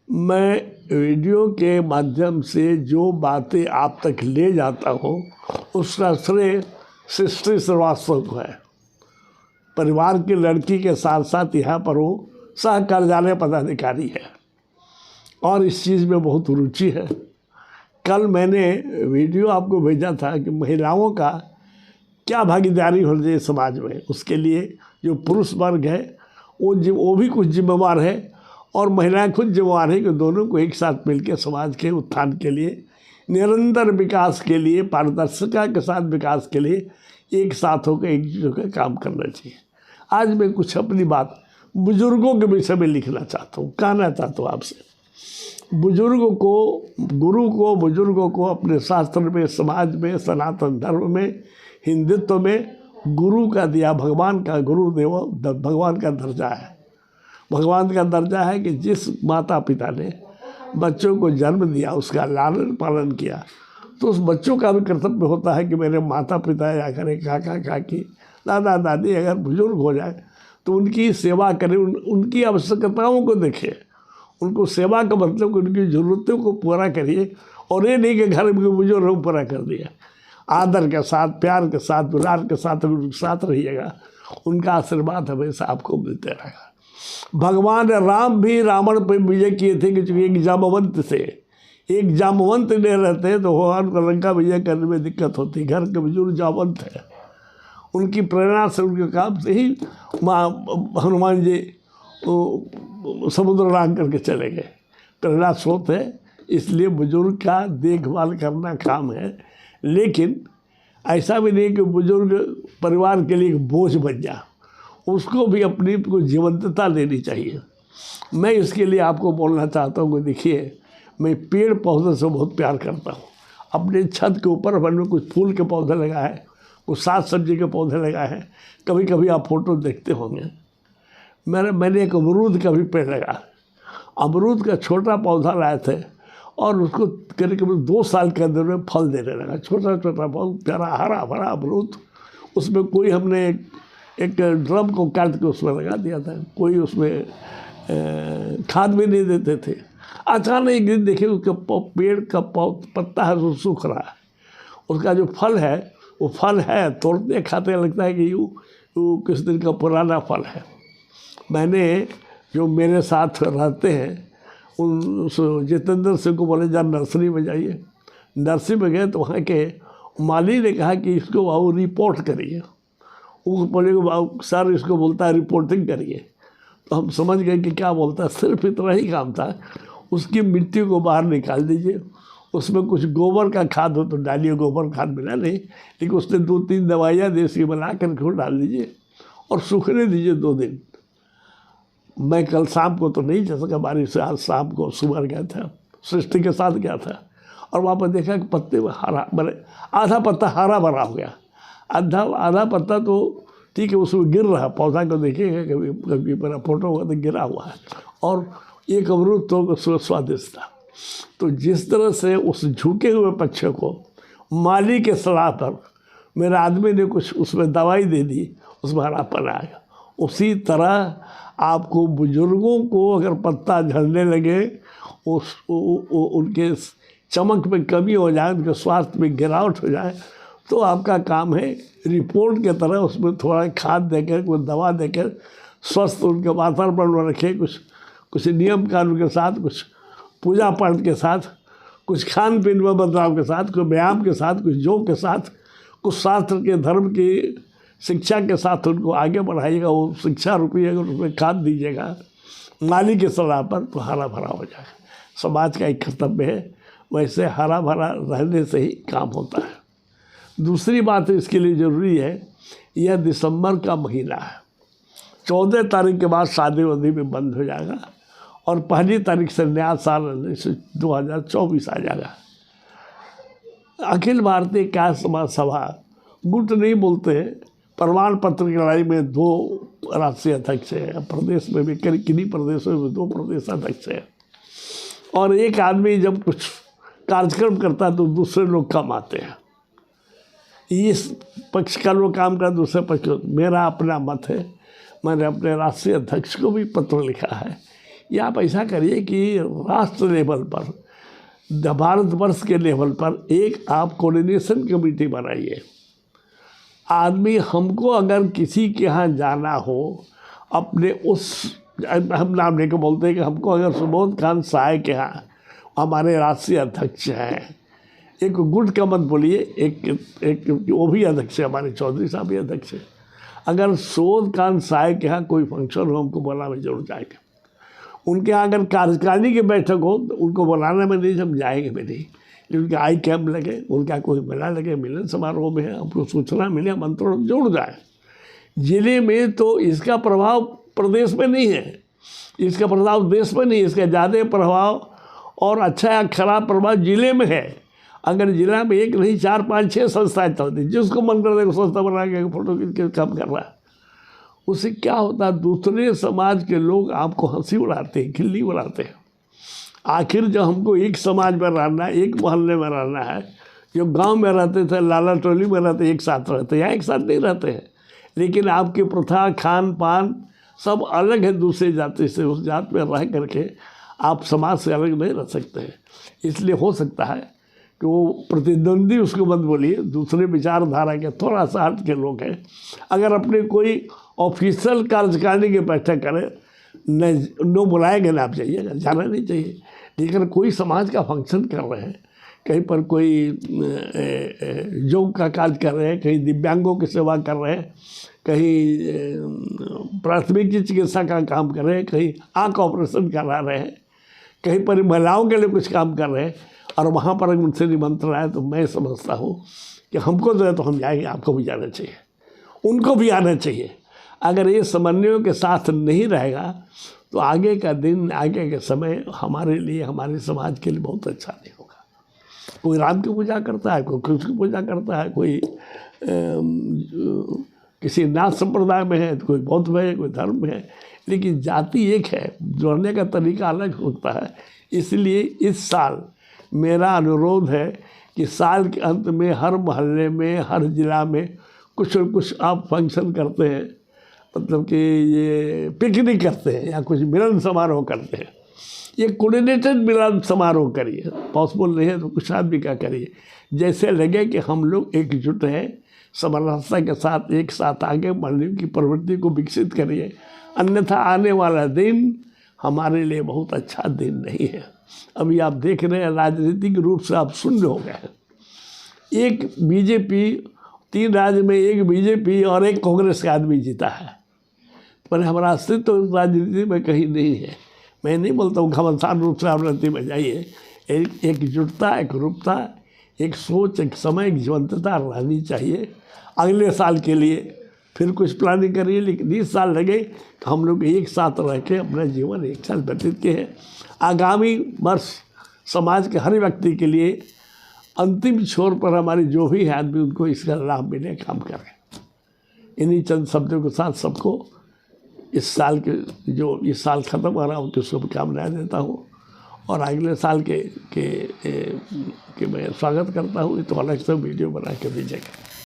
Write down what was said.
मैं वीडियो के माध्यम से जो बातें आप तक ले जाता हूँ उसका श्रेय सृष्टि श्रीवास्तव को है। परिवार की लड़की के साथ साथ यहाँ पर वो सह कार्यालय पदाधिकारी है और इस चीज़ में बहुत रुचि है। कल मैंने वीडियो आपको भेजा था कि महिलाओं का क्या भागीदारी होनी चाहिए समाज में, उसके लिए जो पुरुष वर्ग है वो भी कुछ जिम्मेवार है और महिलाएं खुद जिम्मेवार है कि दोनों को एक साथ मिलकर समाज के उत्थान के लिए, निरंतर विकास के लिए, पारदर्शिता के साथ विकास के लिए एक साथ होकर एकजुट होकर काम करना चाहिए। आज मैं कुछ अपनी बात बुजुर्गों के विषय में लिखना चाहता हूँ, कहना चाहता हूँ आपसे। बुजुर्गों को अपने शास्त्र में, समाज में, सनातन धर्म में, हिंदुत्व में गुरु का दिया, भगवान का गुरुदेव भगवान का दर्जा है। भगवान का दर्जा है कि जिस माता पिता ने बच्चों को जन्म दिया, उसका लालन पालन किया, तो उस बच्चों का भी कर्तव्य होता है कि मेरे माता पिता या करें काका काकी, दादा दादी अगर बुजुर्ग हो जाए तो उनकी सेवा करें, उनकी आवश्यकताओं को देखें, उनको सेवा का मतलब उनकी ज़रूरतों को पूरा करिए और ये नहीं कि घर में बुजुर्ग को पूरा कर दिया। आदर के साथ, प्यार के साथ, दुलार के साथ उनके साथ रहिएगा, उनका आशीर्वाद हमेशा आपको मिलते रहेगा। भगवान राम भी रावण पर विजय किए थे कि चूँकि एक जामवंत से, एक जामवंत नहीं रहते तो भगवान को लंका विजय करने में दिक्कत होती। घर के बुजुर्ग जामवंत है, उनकी प्रेरणा से, उनके काम से ही हनुमान जी समुद्र लांघ करके चले गए। प्रेरणा स्रोत है, इसलिए बुजुर्ग का देखभाल करना काम है। लेकिन ऐसा भी नहीं कि बुजुर्ग परिवार के लिए एक बोझ बन जाए, उसको भी अपनी को जीवंतता लेनी चाहिए। मैं इसके लिए आपको बोलना चाहता हूँ कि देखिए, मैं पेड़ पौधे से बहुत प्यार करता हूँ। अपने छत के ऊपर मैंने कुछ फूल के पौधे लगाए हैं, कुछ साग सब्जी के पौधे लगाए हैं। कभी कभी आप फोटो देखते होंगे, मैंने एक अमरूद का भी पेड़ लगा। अमरूद का छोटा पौधा लाए थे और उसको करीब 2 साल के अंदर में फल देने लगा। छोटा छोटा फल, प्यारा हरा भरा अमरूद। उसमें कोई हमने एक ड्रम को काट के उसमें लगा दिया था, कोई उसमें खाद भी नहीं देते थे। अचानक एक दिन देखिए उसके पेड़ का पत्ता है वो सूख रहा है, उसका जो फल है वो फल है, तोड़ते खाते लगता है कि यूँ किस दिन का पुराना फल है। मैंने जो मेरे साथ रहते हैं उस जितेंद्र सिंह को बोले जा नर्सरी में जाइए। नर्सरी में गए तो वहाँ के माली ने कहा कि इसको आओ रिपोर्ट करिए। वो बोले सर इसको बोलता है रिपोर्टिंग करिए। तो हम समझ गए कि क्या बोलता है। सिर्फ इतना ही काम था, उसकी मिट्टी को बाहर निकाल दीजिए, उसमें कुछ गोबर का खाद हो तो डालिए। गोबर खाद मिला नहीं, लेकिन उसने 2-3 दवाइयाँ देसी बना कर के डाल दीजिए और सूखने दीजिए 2 दिन। मैं कल शाम को तो नहीं जा सका बारिश से, आज शाम को सुबह गया था, सृष्टि के साथ गया था और वहाँ पर देखा कि पत्ते में हरा बने, आधा पत्ता हरा भरा हो गया, आधा पत्ता तो ठीक है उसमें गिर रहा। पौधा को देखिएगा कभी कभी मेरा फोटो हुआ तो गिरा हुआ है और एक अमरूद तो स्वादिष्ट था। तो जिस तरह से उस झुके हुए पक्षी को माली के सलाह पर मेरे आदमी ने कुछ उसमें दवाई दे दी, उसमें हरापन आया, उसी तरह आपको बुजुर्गों को अगर पत्ता झड़ने लगे, उनके चमक में कमी हो जाए, उनके स्वास्थ्य में गिरावट हो जाए, तो आपका काम है रिपोर्ट के तरह उसमें थोड़ा खाद देकर, कुछ दवा देकर स्वस्थ उनके वातावरण में रखें। कुछ नियम कानून के साथ, कुछ पूजा पाठ के साथ, कुछ खान पीन में बदलाव के साथ, कुछ व्यायाम के साथ, कुछ योग के साथ, कुछ शास्त्र के धर्म की शिक्षा के साथ उनको आगे बढ़ाइएगा। वो शिक्षा रूपी अगर उसमें खाद दीजिएगा माली के सलाह पर, तो हरा भरा हो जाएगा। समाज का एक कर्तव्य है, वैसे हरा भरा रहने से ही काम होता है। दूसरी बात इसके लिए ज़रूरी है, यह दिसंबर का महीना है। 14 तारीख के बाद शादी वादी में बंद हो जाएगा और 1 तारीख से नया साल 2024 आ जाएगा। अखिल भारतीय कायस्थ समाज सभा, गुट नहीं बोलते, प्रमाण पत्र की लड़ाई में 2 राष्ट्रीय अध्यक्ष हैं, प्रदेश में भी किन्हीं प्रदेशों में 2 प्रदेश अध्यक्ष हैं और एक आदमी जब कुछ कार्यक्रम करता है तो दूसरे लोग कम आते हैं। इस पक्ष का लोग काम कर, दूसरे पक्ष। मेरा अपना मत है, मैंने अपने राष्ट्रीय अध्यक्ष को भी पत्र लिखा है या आप ऐसा करिए कि राष्ट्र लेवल पर, भारतवर्ष के लेवल पर एक आप कोऑर्डिनेशन कमेटी बनाइए। आदमी हमको अगर किसी के यहाँ जाना हो, अपने उस, हम नाम लेकर बोलते हैं कि हमको अगर सुबोध खान साय के यहाँ, हमारे राष्ट्रीय अध्यक्ष हैं, एक गुट का मत बोलिए, एक वो भी अध्यक्ष है, हमारे चौधरी साहब भी अध्यक्ष है। अगर सुबोध खान साय के यहाँ कोई फंक्शन हो, हमको बुलाना में जरूर जाएगा। उनके यहाँ अगर कार्यकारिणी की बैठक हो तो उनको बुलाने में नहीं, हम जाएंगे भी नहीं। लेकिन उनके आई कैम्प लगे, उनका कोई मेला लगे, मिलन समारोह में है, हमको सूचना मिले, मंत्रण जुड़ जाए। जिले में तो इसका प्रभाव प्रदेश में नहीं है, इसका प्रभाव देश में नहीं है, इसका ज़्यादा प्रभाव और अच्छा या खराब प्रभाव जिले में है। अगर जिला में एक नहीं 4 5 6 संस्थाएं चलती, जिसको मन कर देगा संस्था बना के फोटो खींच के काम कर रहा है, उससे क्या होता है, दूसरे समाज के लोग आपको हंसी उड़ाते हैं, खिल्ली उड़ाते हैं। आखिर जब हमको एक समाज में रहना है, एक मोहल्ले में रहना है, जो गांव में रहते थे, लाला टोली में रहते, एक साथ रहते, यहाँ एक साथ नहीं रहते हैं। लेकिन आपकी प्रथा, खान पान सब अलग है दूसरे जाति से। उस जात में रह करके आप समाज से अलग नहीं रह सकते हैं। इसलिए हो सकता है कि वो प्रतिद्वंदी, उसको मत बोलिए, दूसरे विचारधारा के थोड़ा सा हट के लोग हैं, अगर अपने कोई ऑफिशियल कार्यकारिणी की बैठक करें, न बुलाएंगे ना आप जाइएगा, जाना नहीं चाहिए। लेकिन कोई समाज का फंक्शन कर रहे हैं, कहीं पर कोई योग का कार्य कर रहे हैं, कहीं दिव्यांगों की सेवा कर रहे हैं, कहीं प्राथमिक चिकित्सा का काम कर रहे हैं, कहीं आँख ऑपरेशन करा रहे हैं, कहीं पर महिलाओं के लिए कुछ काम कर रहे हैं, और वहाँ पर उनसे निमंत्रण आए, तो मैं समझता हूँ कि हमको जो है तो हम जाएंगे, आपको भी जाना चाहिए, उनको भी आना चाहिए। अगर ये समन्वयों के साथ नहीं रहेगा तो आगे का दिन, आगे का समय हमारे लिए, हमारे समाज के लिए बहुत अच्छा नहीं होगा। कोई राम की पूजा करता है, कोई कृष्ण की पूजा करता है, कोई किसी नाथ संप्रदाय में है, तो कोई बौद्ध में है, कोई धर्म में है, लेकिन जाति एक है, जोड़ने का तरीका अलग होता है। इसलिए इस साल मेरा अनुरोध है कि साल के अंत में हर मोहल्ले में, हर ज़िला में कुछ न कुछ आप फंक्शन करते हैं, मतलब कि ये पिकनिक करते हैं या कुछ मिलन समारोह करते हैं। ये कोऑर्डिनेटेड मिलन समारोह करिए, पॉसिबल नहीं है तो कुछ आदमी का करिए, जैसे लगे कि हम लोग एकजुट हैं, समरसता के साथ एक साथ आगे बढ़ने की प्रवृत्ति को विकसित करिए। अन्यथा आने वाला दिन हमारे लिए बहुत अच्छा दिन नहीं है। अभी आप देख रहे हैं राजनीतिक रूप से आप शून्य हो गए हैं। एक बीजेपी, 3 राज्य में एक बीजेपी और एक कांग्रेस का आदमी जीता है, पर हमारा अस्तित्व तो राजनीति में कहीं नहीं है। मैं नहीं बोलता हूँ घमसान रूप से आप राजनीति में जाइए, एकजुटता, एक रूपता, एक सोच, एक समय, एक जीवंतता रहनी चाहिए। अगले साल के लिए फिर कुछ प्लानिंग करिए, लेकिन 20 साल लगे तो हम लोग एक साथ रह के अपना जीवन एक साथ व्यतीत किए हैं। आगामी वर्ष समाज के हर व्यक्ति के लिए अंतिम छोर पर हमारे जो भी है आदमी, उनको इसका लाभ मिले, काम करें। इन्हीं चंद शब्दों के साथ सबको इस साल के, जो इस साल ख़त्म हो रहा है, उनकी शुभकामनाएं देता हूँ, और अगले साल के मैं स्वागत करता हूँ। तो अलग से वीडियो बना के भेजेंगे।